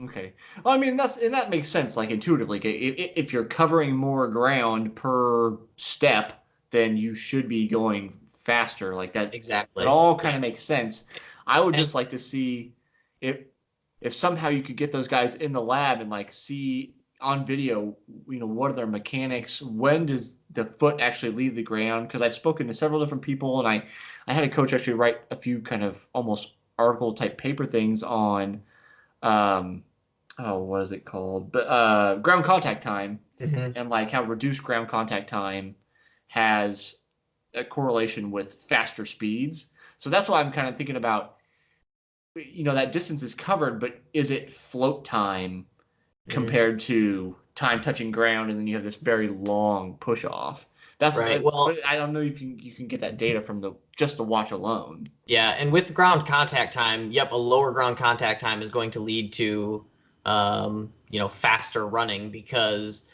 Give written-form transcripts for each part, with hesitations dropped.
Okay. Well, I mean, that makes sense, like intuitively. If you're covering more ground per step, then you should be going faster. Like that, that Exactly. all kind Yeah. of makes sense. I would And just like to see if if somehow you could get those guys in the lab and like see on video, what are their mechanics? When does the foot actually leave the ground? Because I've spoken to several different people, and I had a coach actually write a few kind of almost article type paper things on um oh, what is it called? But ground contact time, Mhm. and like how reduced ground contact time has a correlation with faster speeds. So that's why I'm kind of thinking about, that distance is covered, but is it float time Mm. compared to time touching ground, and then you have this very long push off. Right. Well, But I don't know if you can get that data from the just the watch alone. yeah, and with ground contact time, yep, a lower ground contact time is going to lead to, faster running because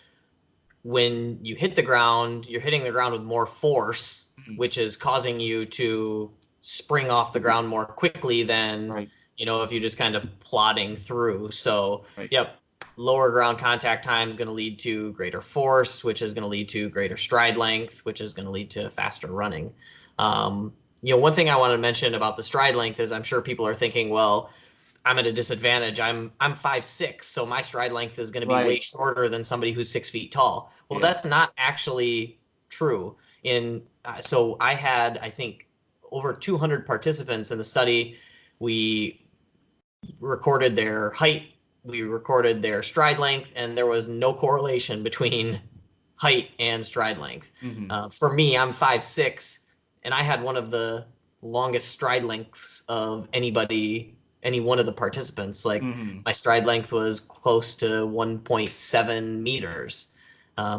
when you hit the ground, you're hitting the ground with more force, Mhm. which is causing you to spring off the ground more quickly than, Right, if you're just kind of plodding through. So, right. yep, lower ground contact time is going to lead to greater force, which is going to lead to greater stride length, which is going to lead to faster running. Um, one thing I wanted to mention about the stride length is I'm sure people are thinking, well, I'm at a disadvantage. I'm 5'6", so my stride length is going to be way Right. shorter than somebody who's 6 feet tall. Well, Yeah. that's not actually true. So I had, I think, over 200 participants in the study. We recorded their height, we recorded their stride length, and there was no correlation between height and stride length. Hmm. For me, I'm 5'6", and I had one of the longest stride lengths of any one of the participants. Like Hmm. my stride length was close to 1.7 meters,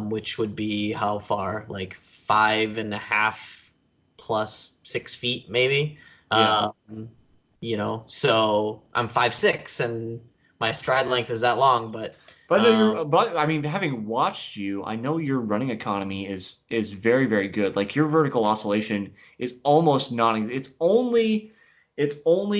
which would be how far? Like 5.5 plus 6 feet, maybe. Yeah. So I'm 5'6", and my stride length is that long, but But I know um, but I mean, having watched you, I know your running economy is very, very good. Like your vertical oscillation is almost non. It's only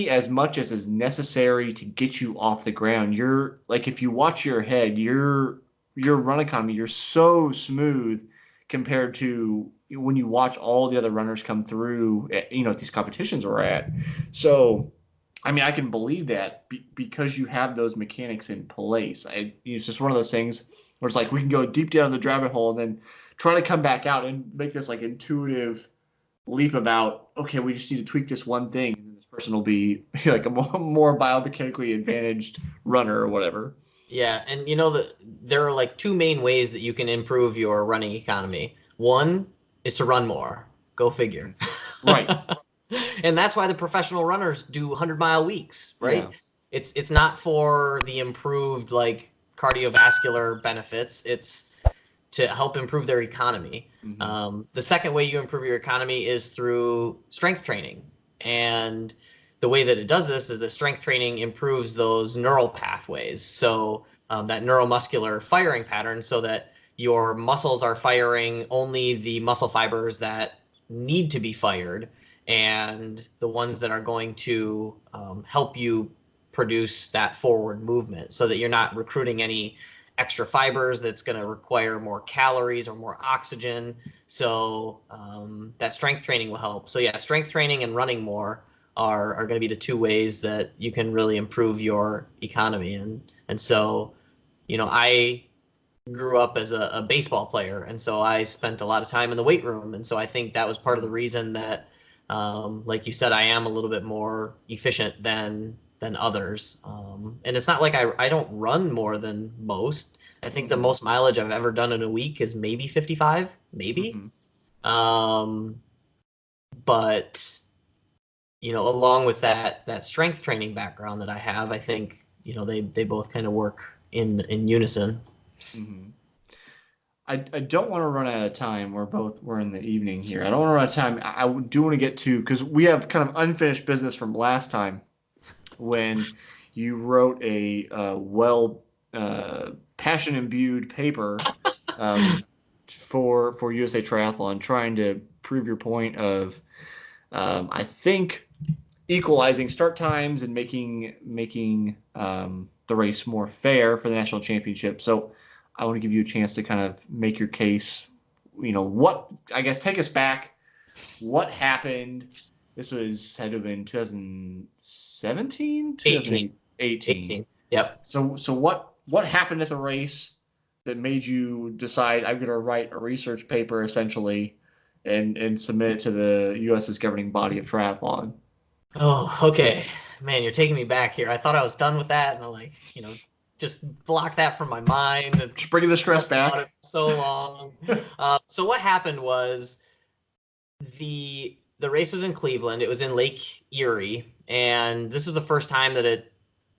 as much as is necessary to get you off the ground. You're like if you watch your head, your run economy, you're so smooth compared to when you watch all the other runners come through, at these competitions we're at. So. I mean, I can believe that because you have those mechanics in place. It's just one of those things where it's like we can go deep down the rabbit hole and then try to come back out and make this like intuitive leap about, okay, we just need to tweak this one thing, and then this person will be like a more biomechanically advantaged runner or whatever. yeah, and there are like two main ways that you can improve your running economy. One is to run more. Go figure. Right. And that's why the professional runners do 100-mile weeks, Yeah. right? It's not for the improved like cardiovascular benefits. It's to help improve their economy. Hmm. The second way you improve your economy is through strength training. And the way that it does this is that strength training improves those neural pathways. So that neuromuscular firing pattern, so that your muscles are firing only the muscle fibers that need to be fired, and the ones that are going to help you produce that forward movement, so that you're not recruiting any extra fibers that's going to require more calories or more oxygen. So that strength training will help. So yeah, strength training and running more are going to be the two ways that you can really improve your economy. And so, I grew up as a baseball player, and so I spent a lot of time in the weight room, and so I think that was part of the reason that, like you said, I am a little bit more efficient than others. And it's not like I don't run more than most. I think the Hmm. most mileage I've ever done in a week is maybe 55, maybe. Hmm. Um, but along with that strength training background that I have, I think they both kind of work in unison. Hmm. I don't want to run out of time. We're in the evening here. I don't want to run out of time. I do want to get to because we have kind of unfinished business from last time when you wrote a passion imbued paper um, for USA Triathlon, trying to prove your point of I think equalizing start times and making the race more fair for the national championship. So I want to give you a chance to kind of make your case. What, I guess, take us back. What happened? This had to have been 2017, 18. 2018. 18. Yep. So what happened at the race that made you decide I'm going to write a research paper essentially and submit it to the US's governing body of triathlon? Oh, okay. Man, you're taking me back here. I thought I was done with that, and I'm like, just block that from my mind. And Just bringing the stress stressed about back. it for so long. So what happened was the race was in Cleveland. It was in Lake Erie, and this was the first time that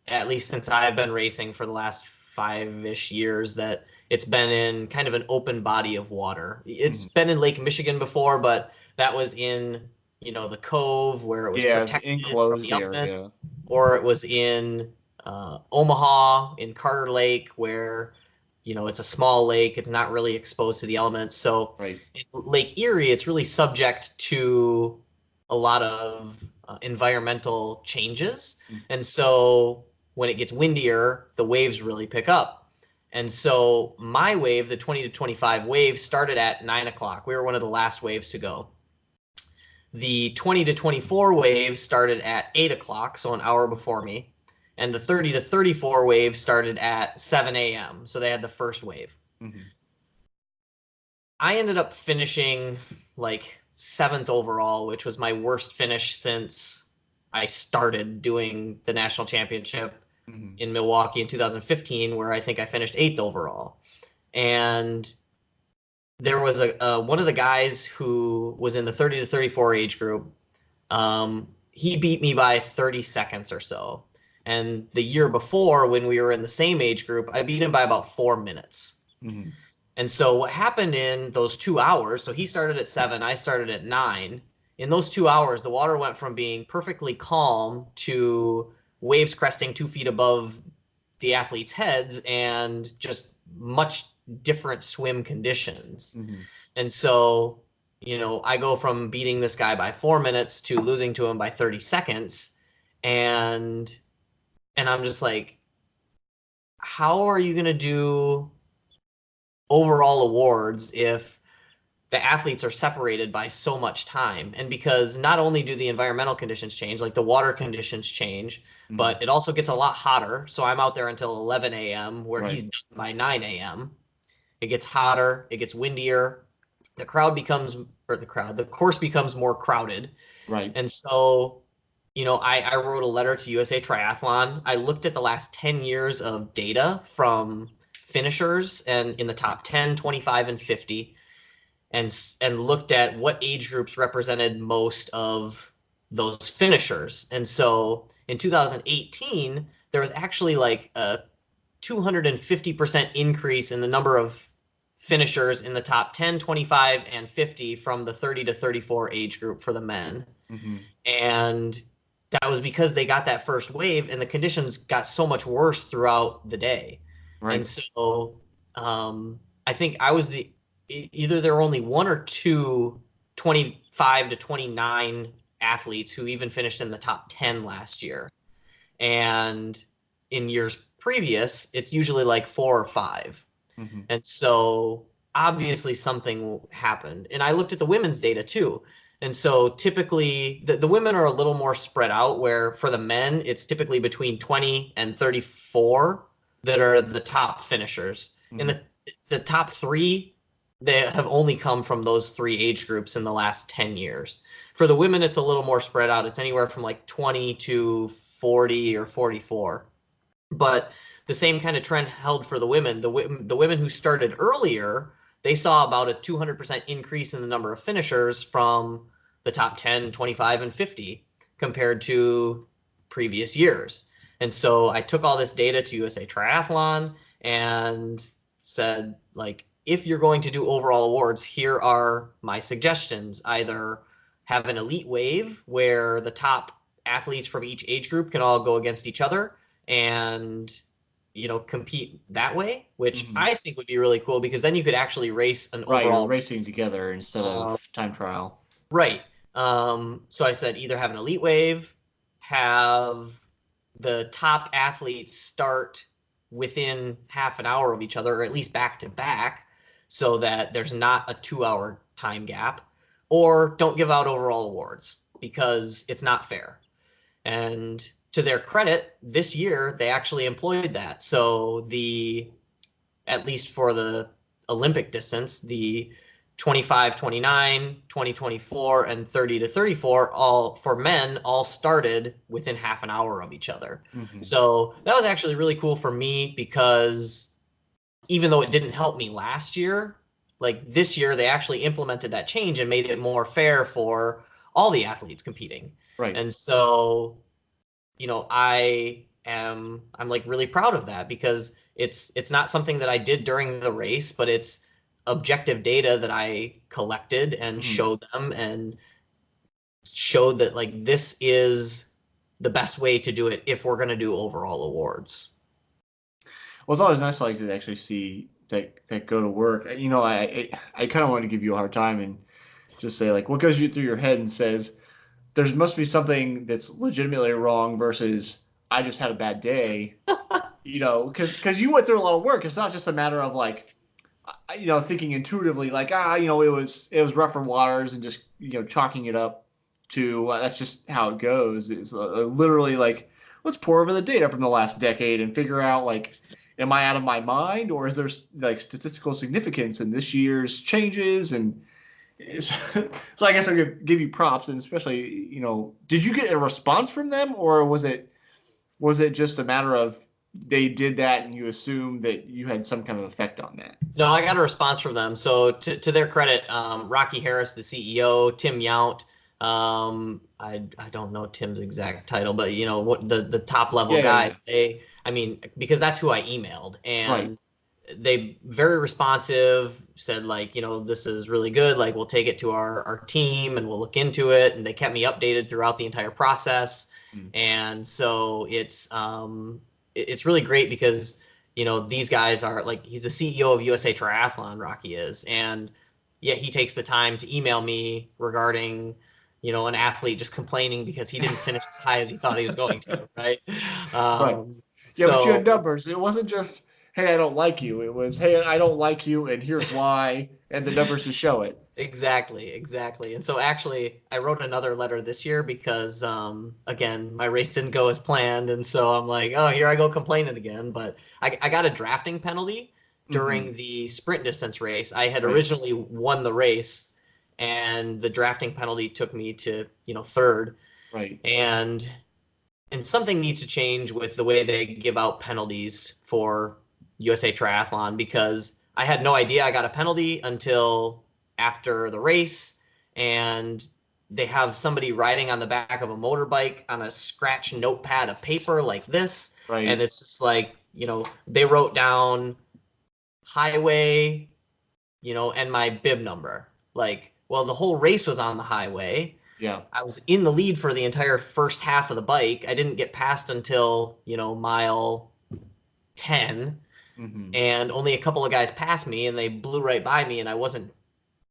at least since I've been racing for the last 5-ish years, that it's been in kind of an open body of water. It's been in Lake Michigan before, but that was in, the cove where it was Yeah, it's protected from enclosed the elements, area. or it was in Omaha in Carter Lake where, it's a small lake. It's not really exposed to the elements. So Right. in Lake Erie, it's really subject to a lot of environmental changes. And so when it gets windier, the waves really pick up. And so my wave, the 20 to 25 wave, started at 9 o'clock. We were one of the last waves to go. The 20 to 24 wave started at 8 o'clock, so an hour before me. And the 30 to 34 wave started at 7 a.m. So they had the first wave. Mm-hmm. I ended up finishing like 7th overall, which was my worst finish since I started doing the national championship in Milwaukee in 2015, where I think I finished 8th overall. And there was one of the guys who was in the 30 to 34 age group. He beat me by 30 seconds or so. And the year before, when we were in the same age group, I beat him by about 4 minutes. Mm-hmm. And so what happened in those 2 hours, so he started at 7, I started at 9. In those 2 hours, the water went from being perfectly calm to waves cresting 2 feet above the athletes' heads and just much different swim conditions. Mm-hmm. And so, I go from beating this guy by 4 minutes to losing to him by 30 seconds. And I'm just like, how are you going to do overall awards if the athletes are separated by so much time? And because not only do the environmental conditions change, like the water conditions change, but it also gets a lot hotter. So I'm out there until 11 a.m. where he's done by 9 a.m. It gets hotter, it gets windier. The course becomes more crowded. Right. And so, I wrote a letter to USA Triathlon. I looked at the last 10 years of data from finishers and in the top 10, 25, and 50, and looked at what age groups represented most of those finishers. And so in 2018, there was actually like a 250% increase in the number of finishers in the top 10, 25, and 50 from the 30 to 34 age group for the men. Mm-hmm. And that was because they got that first wave and the conditions got so much worse throughout the day. Right. And so I think I was either there were only one or two 25 to 29 athletes who even finished in the top 10 last year. And in years previous, it's usually like 4 or 5. Mm-hmm. And so obviously something happened. And I looked at the women's data too. And so typically the women are a little more spread out, where for the men, it's typically between 20 and 34 that are the top finishers. Mm-hmm. And the top 3, they have only come from those 3 age groups in the last 10 years. For the women, it's a little more spread out. It's anywhere from like 20 to 40 or 44. But the same kind of trend held for the women. The women who started earlier, they saw about a 200% increase in the number of finishers from the top 10, 25, and 50 compared to previous years. And so I took all this data to USA Triathlon and said, like, if you're going to do overall awards, here are my suggestions. Either have an elite wave where the top athletes from each age group can all go against each other and compete that way, which I think would be really cool, because then you could actually race an Right. You're overall racing race. together instead of time trial. Right. So I said either have an elite wave, have the top athletes start within half an hour of each other, or at least back to back, so that there's not a 2 hour time gap, or don't give out overall awards because it's not fair. And to their credit, this year they actually employed that. So at least for the Olympic distance, the 25, 29, 20, 24, and 30 to 34, all for men, all started within half an hour of each other. Mm-hmm. So that was actually really cool for me because even though it didn't help me last year, like this year, they actually implemented that change and made it more fair for all the athletes competing. Right. And so, I'm like really proud of that because it's not something that I did during the race, but it's objective data that I collected and Mm-hmm. showed them and showed that like this is the best way to do it if we're going to do overall awards. Well, it's always nice like to actually see that go to work. I kind of want to give you a hard time and just say like what goes you through your head and says there must be something that's legitimately wrong versus I just had a bad day. Because you went through a lot of work. It's not just a matter of like thinking intuitively like it was rougher waters and just chalking it up to that's just how it goes. It's literally like let's pour over the data from the last decade and figure out like am I out of my mind or is there like statistical significance in this year's changes and so I guess I could give you props and especially did you get a response from them or was it just a matter of they did that and you assumed that you had some kind of effect on that? No, I got a response from them. So to their credit, Rocky Harris, the CEO, Tim Yount, I don't know Tim's exact title, but what the top level Yeah, yeah, guys, I mean, because that's who I emailed, right. and they very responsive, said like, this is really good. Like we'll take it to our team and we'll look into it. And they kept me updated throughout the entire process. Mm. And so it's really great because these guys are like, he's the CEO of USA Triathlon, Rocky is. And yet he takes the time to email me regarding, an athlete just complaining because he didn't finish as high as he thought he was going to, right? Right. Um, Yeah, but you had so numbers. It wasn't just, hey, I don't like you. It was, hey, I don't like you, and here's why, and the numbers to show it. exactly, exactly. And so actually, I wrote another letter this year because, again, my race didn't go as planned. And so I'm like, oh, here I go complaining again. But I got a drafting penalty Mm-hmm. during the sprint distance race. I had Right. originally won the race, and the drafting penalty took me to, third. Right. And something needs to change with the way they give out penalties for USA Triathlon because I had no idea I got a penalty until after the race, and they have somebody riding on the back of a motorbike on a scratch notepad of paper like this, and Right. it's just like they wrote down highway, and my bib number. Like, well, the whole race was on the highway. Yeah. I was in the lead for the entire first half of the bike. I didn't get past until, mile 10, Mm-hmm. and only a couple of guys passed me and they blew right by me and I wasn't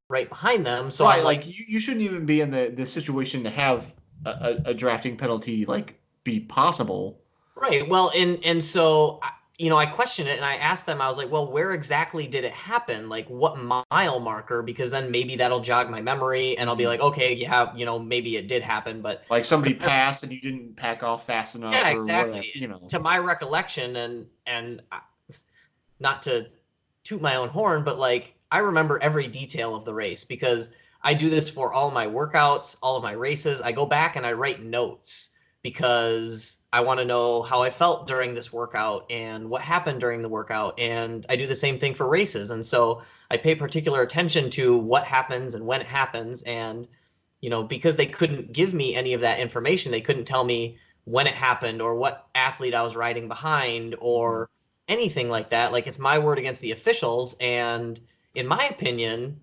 right behind them. So I'm Right. like, Like you shouldn't even be in the situation to have a drafting penalty like be possible. right. Well, and so I questioned it and I asked them. I was like, well, where exactly did it happen? Like, what mile marker? Because then maybe that'll jog my memory, and I'll be Mm-hmm. like, okay, yeah, maybe it did happen. But Like to somebody my, passed and you didn't pack off fast enough yeah, or whatever. exactly. To my recollection, and not to toot my own horn, but like I remember every detail of the race because I do this for all my workouts, all of my races. I go back and I write notes because I want to know how I felt during this workout and what happened during the workout. And I do the same thing for races. And so I pay particular attention to what happens and when it happens. And, because they couldn't give me any of that information, they couldn't tell me when it happened or what athlete I was riding behind Mm-hmm. or anything like that. Like it's my word against the officials. And in my opinion,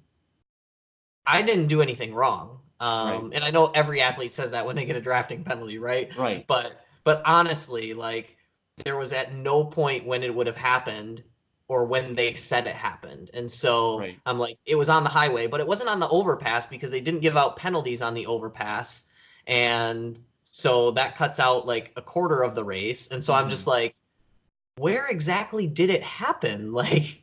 I didn't do anything wrong. Right. And I know every athlete says that when they get a drafting penalty, right? Right. But honestly, like there was at no point when it would have happened or when they said it happened. And so Right. I'm like, it was on the highway, but it wasn't on the overpass because they didn't give out penalties on the overpass. And So that cuts out like a quarter of the race. And so I'm just like, where exactly did it happen? Like,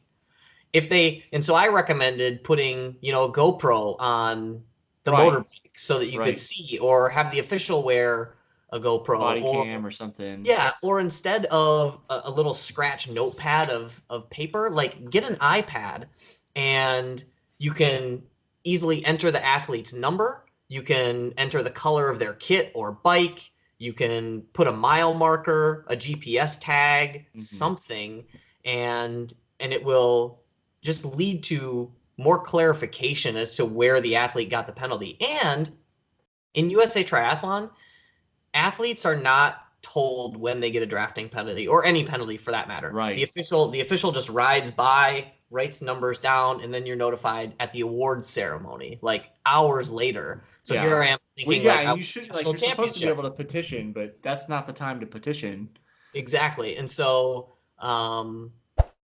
and so I recommended putting, a GoPro on the Right. motorbike so that you could Right. see, or have the official wear a A GoPro, body or cam or something. yeah, or instead of a little scratch notepad of paper, like get an iPad, and you can easily enter the athlete's number. You can enter the color of their kit or bike. You can put a mile marker, a GPS tag, Hmm. something, and it will just lead to more clarification as to where the athlete got the penalty. And in USA Triathlon, athletes are not told when they get a drafting penalty, or any penalty for that matter. The Right. official just rides by, writes numbers down, and then you're notified at the awards ceremony, like hours later. So Yeah. here I am Well, thinking yeah, like and I you won a should like national you're supposed to be championship. able to petition, but that's not the time to petition. Exactly. And so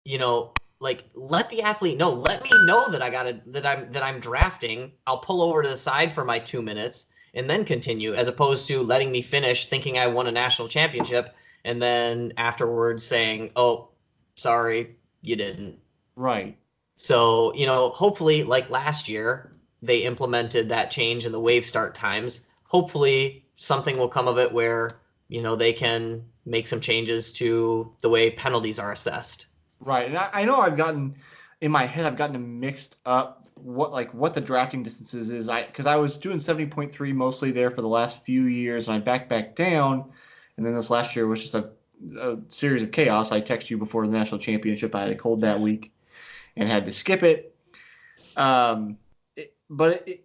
you know, like let the athlete know, let me know that I'm drafting. I'll pull over to the side for my 2 minutes and then continue, as opposed to letting me finish thinking I won a national championship and then afterwards saying, oh, sorry, you didn't. Right. So, hopefully, like last year, they implemented that change in the wave start times. Hopefully, something will come of it where, they can make some changes to the way penalties are assessed. Right. And I know I've gotten in my head I've gotten them mixed up what the drafting distances is. Because I was doing 70.3 mostly there for the last few years, and I back down, and then this last year was just a series of chaos. I texted you before the national championship. I had a cold that week and had to skip it.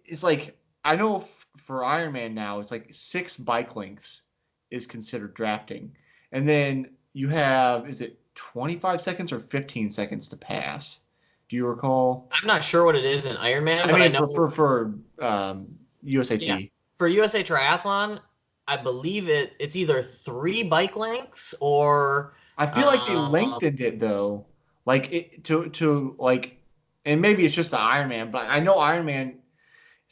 It's like I know for Ironman now it's like 6 bike lengths is considered drafting, and then you have is it 25 seconds or 15 seconds to pass? Do you recall? I'm not sure what it is in Ironman, I but I mean know, for yeah, USAT. for USA Triathlon, I believe it's either 3 bike lengths or I feel like they um, lengthened it though, like it to like, and maybe it's just the Ironman, but I know Ironman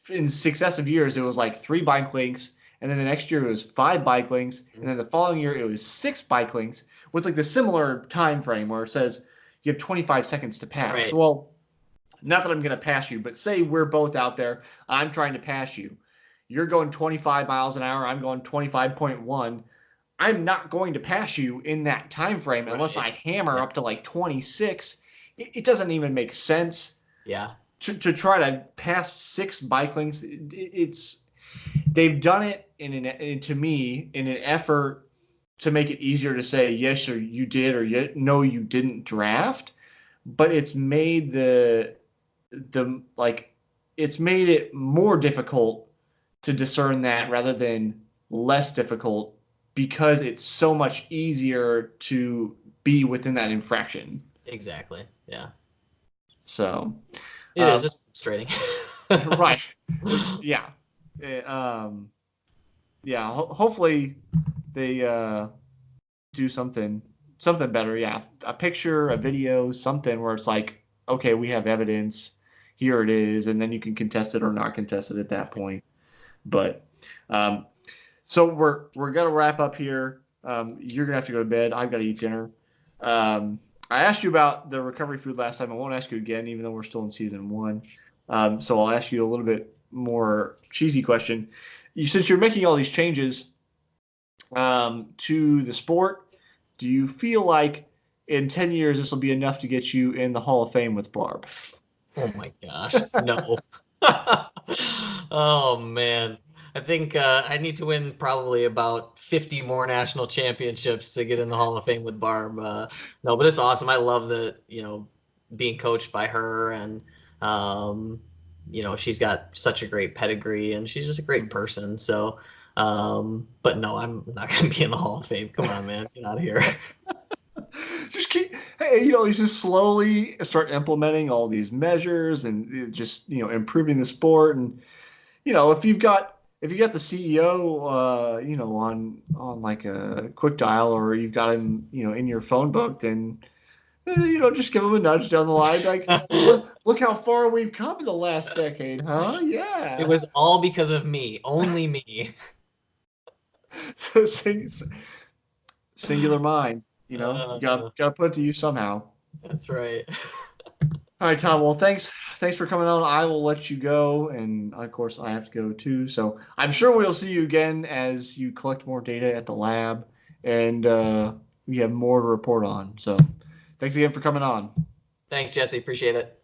in successive years, it was like 3 bike links, and then the next year it was 5 bike links, and then the following year it was 6 bike links with like the similar time frame where it says you have 25 seconds to pass. right, Well, not that I'm going to pass you, but say we're both out there, I'm trying to pass you. You're going 25 miles an hour, I'm going 25.1. I'm not going to pass you in that time frame unless right, I hammer yeah, up to like 26. It doesn't even make sense yeah, to try to pass 6 bike links. It's they've done it to me in an effort to make it easier to say yes or you did or no you didn't draft, but it's made the like it's made it more difficult to discern that rather than less difficult because it's so much easier to be within that infraction. exactly, yeah. So, It is. um, It's frustrating. right, which yeah. Eh, um, yeah, hopefully they do something better. Yeah, a picture, a video, something where it's like, okay, we have evidence. Here it is, and then you can contest it or not contest it at that point. But um, so we're gonna wrap up here. You're gonna have to go to bed. I've got to eat dinner. I asked you about the recovery food last time. I won't ask you again, even though we're still in season one. So I'll ask you a little bit more cheesy question. Since you're making all these changes to the sport, do you feel like in 10 years this will be enough to get you in the Hall of Fame with Barb? Oh my gosh, no. Oh man. I think I need to win probably about 50 more national championships to get in the Hall of Fame with Barb. No, but it's awesome. I love that, being coached by her, and she's got such a great pedigree and she's just a great person. So, but no, I'm not going to be in the Hall of Fame. Come on, man. Get out of here. Just keep, hey, you just slowly start implementing all these measures and just, improving the sport. And, if you got the CEO, on like a quick dial or you've got him, in your phone book, then, just give him a nudge down the line. Like, look how far we've come in the last decade, huh? It Yeah. was all because of me, only me. So singular mind, you Uh, got to put it to use somehow. that's right. All right, Tom. Well, thanks for coming on. I will let you go, and of course, I have to go too. So I'm sure we'll see you again as you collect more data at the lab, and we have more to report on. So thanks again for coming on. Thanks, Jesse. Appreciate it.